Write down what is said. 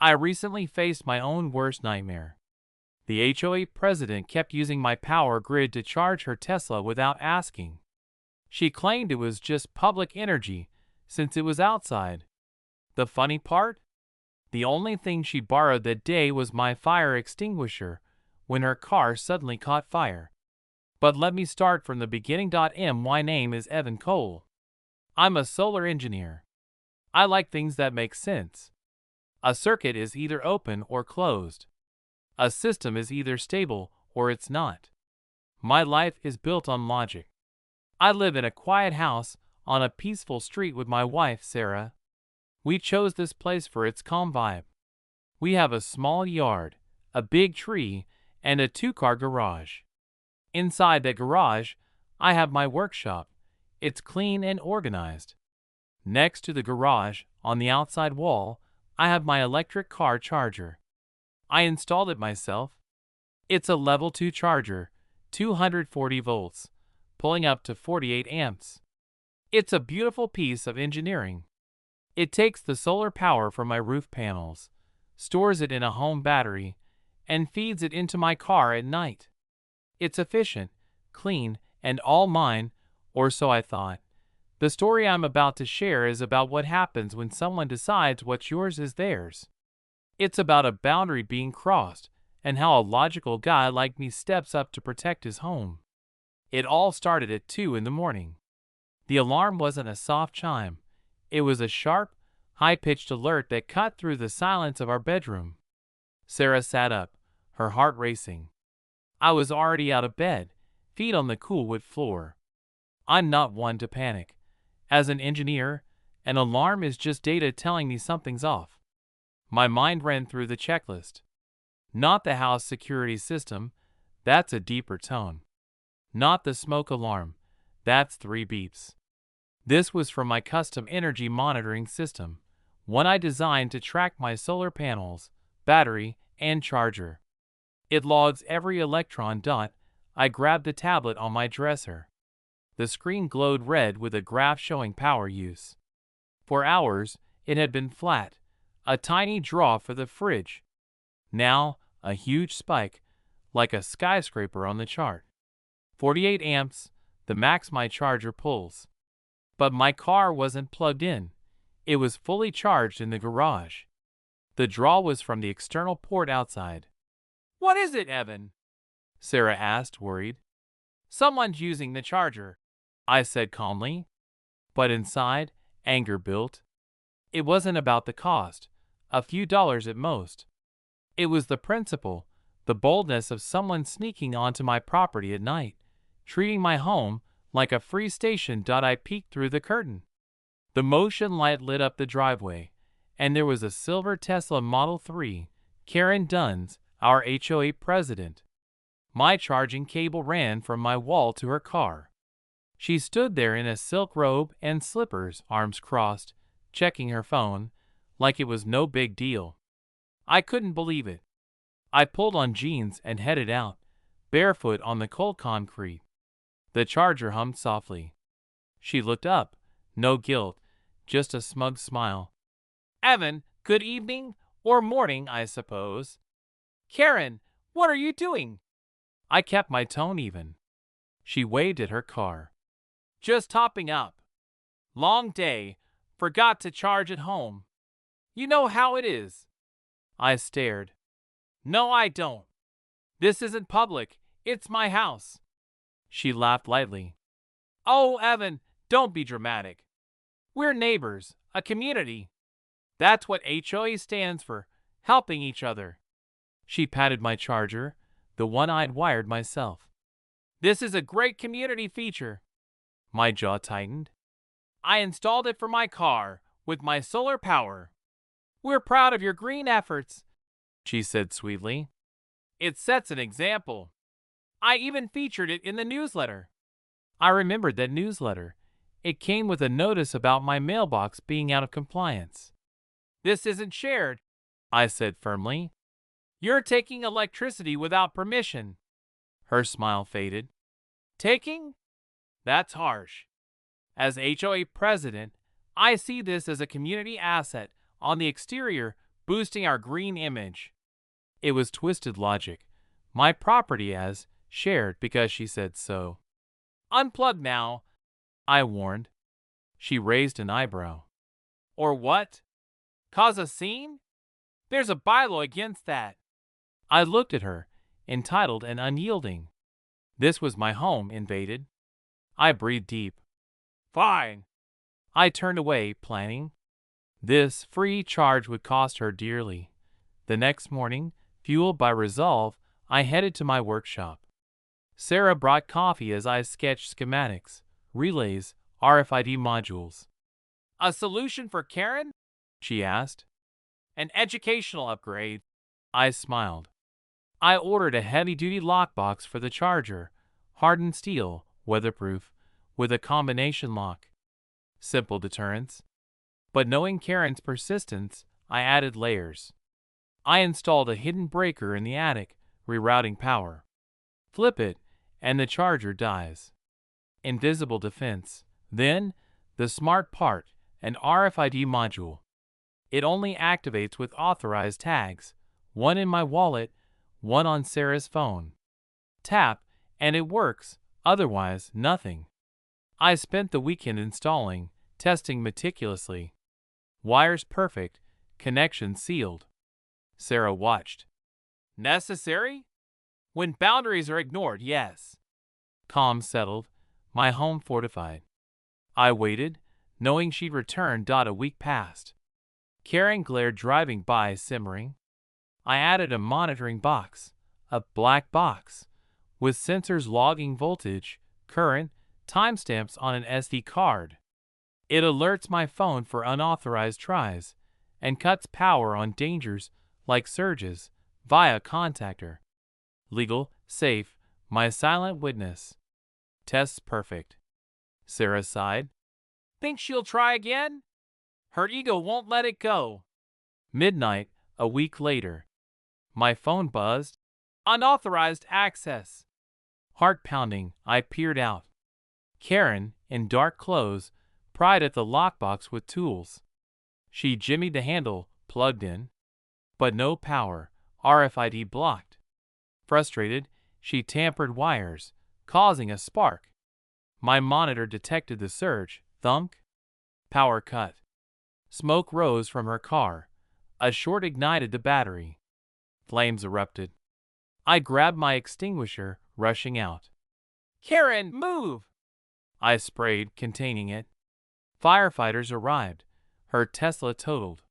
I recently faced my own worst nightmare. The HOA president kept using my power grid to charge her Tesla without asking. She claimed it was just public energy since it was outside. The funny part? The only thing she borrowed that day was my fire extinguisher when her car suddenly caught fire. But let me start from the beginning. My name is Evan Cole. I'm a solar engineer. I like things that make sense. A circuit is either open or closed. A system is either stable or it's not. My life is built on logic. I live in a quiet house on a peaceful street with my wife, Sarah. We chose this place for its calm vibe. We have a small yard, a big tree, and a two-car garage. Inside that garage, I have my workshop. It's clean and organized. Next to the garage, on the outside wall, I have my electric car charger. I installed it myself. It's a level 2 charger, 240 volts, pulling up to 48 amps. It's a beautiful piece of engineering. It takes the solar power from my roof panels, stores it in a home battery, and feeds it into my car at night. It's efficient, clean, and all mine, or so I thought. The story I'm about to share is about what happens when someone decides what's yours is theirs. It's about a boundary being crossed and how a logical guy like me steps up to protect his home. It all started at 2 in the morning. The alarm wasn't a soft chime. It was a sharp, high-pitched alert that cut through the silence of our bedroom. Sarah sat up, her heart racing. I was already out of bed, feet on the cool wood floor. I'm not one to panic. As an engineer, an alarm is just data telling me something's off. My mind ran through the checklist. Not the house security system, that's a deeper tone. Not the smoke alarm, that's 3 beeps. This was from my custom energy monitoring system, one I designed to track my solar panels, battery, and charger. It logs every electron. I grabbed the tablet on my dresser. The screen glowed red with a graph showing power use. For hours, it had been flat, a tiny draw for the fridge. Now, a huge spike, like a skyscraper on the chart. 48 amps, the max my charger pulls. But my car wasn't plugged in. It was fully charged in the garage. The draw was from the external port outside. "What is it, Evan?" Sarah asked, worried. "Someone's using the charger," I said calmly. But inside, anger built. It wasn't about the cost, a few dollars at most. It was the principle, the boldness of someone sneaking onto my property at night, treating my home like a free station. I peeked through the curtain. The motion light lit up the driveway, and there was a silver Tesla Model 3, Karen Dunn's, our HOA president. My charging cable ran from my wall to her car. She stood there in a silk robe and slippers, arms crossed, checking her phone, like it was no big deal. I couldn't believe it. I pulled on jeans and headed out, barefoot on the cold concrete. The charger hummed softly. She looked up, no guilt, just a smug smile. "Evan, good evening, or morning, I suppose." "Karen, what are you doing?" I kept my tone even. She waved at her car. "Just topping up. Long day, forgot to charge at home. You know how it is." I stared. "No, I don't. This isn't public, it's my house." She laughed lightly. "Oh, Evan, don't be dramatic. We're neighbors, a community. That's what HOA stands for, helping each other." She patted my charger, the one I'd wired myself. "This is a great community feature." My jaw tightened. "I installed it for my car, with my solar power. We're proud of your green efforts," she said sweetly. "It sets an example. I even featured it in the newsletter." I remembered that newsletter. It came with a notice about my mailbox being out of compliance. "This isn't shared," I said firmly. "You're taking electricity without permission." Her smile faded. "Taking? That's harsh. As HOA president, I see this as a community asset. On the exterior, boosting our green image. It was twisted logic. My property as shared because she said so. Unplug now, I warned. She raised an eyebrow. Or what? Cause a scene? There's a bylaw against that. I looked at her, entitled and unyielding. This was my home invaded. I breathed deep. Fine. I turned away, planning. This free charge would cost her dearly. The next morning, fueled by resolve, I headed to my workshop. Sarah brought coffee as I sketched schematics, relays, RFID modules. A solution for Karen? She asked. An educational upgrade. I smiled. I ordered a heavy-duty lockbox for the charger, hardened steel, weatherproof, with a combination lock. Simple deterrence. But knowing Karen's persistence, I added layers. I installed a hidden breaker in the attic, rerouting power. Flip it, and the charger dies. Invisible defense. Then, the smart part, an RFID module. It only activates with authorized tags, one in my wallet, one on Sarah's phone. Tap, and it works, otherwise nothing. I spent the weekend installing, testing meticulously. Wires perfect, connection sealed. Sarah watched. Necessary? When boundaries are ignored, yes. Calm settled, my home fortified. I waited, knowing she'd return. A week passed. Karen glared driving by, simmering. I added a monitoring box, a black box, with sensors logging voltage, current, timestamps on an SD card. It alerts my phone for unauthorized tries and cuts power on dangers like surges via contactor. Legal, safe, my silent witness. Tests perfect. Sarah sighed. Think she'll try again? Her ego won't let it go. Midnight, a week later. My phone buzzed. Unauthorized access. Heart pounding, I peered out. Karen, in dark clothes, pried at the lockbox with tools. She jimmied the handle, plugged in. But no power, RFID blocked. Frustrated, she tampered wires, causing a spark. My monitor detected the surge, thunk. Power cut. Smoke rose from her car. A short ignited the battery. Flames erupted. I grabbed my extinguisher, rushing out. Karen, move! I sprayed, containing it. Firefighters arrived. Her Tesla totaled.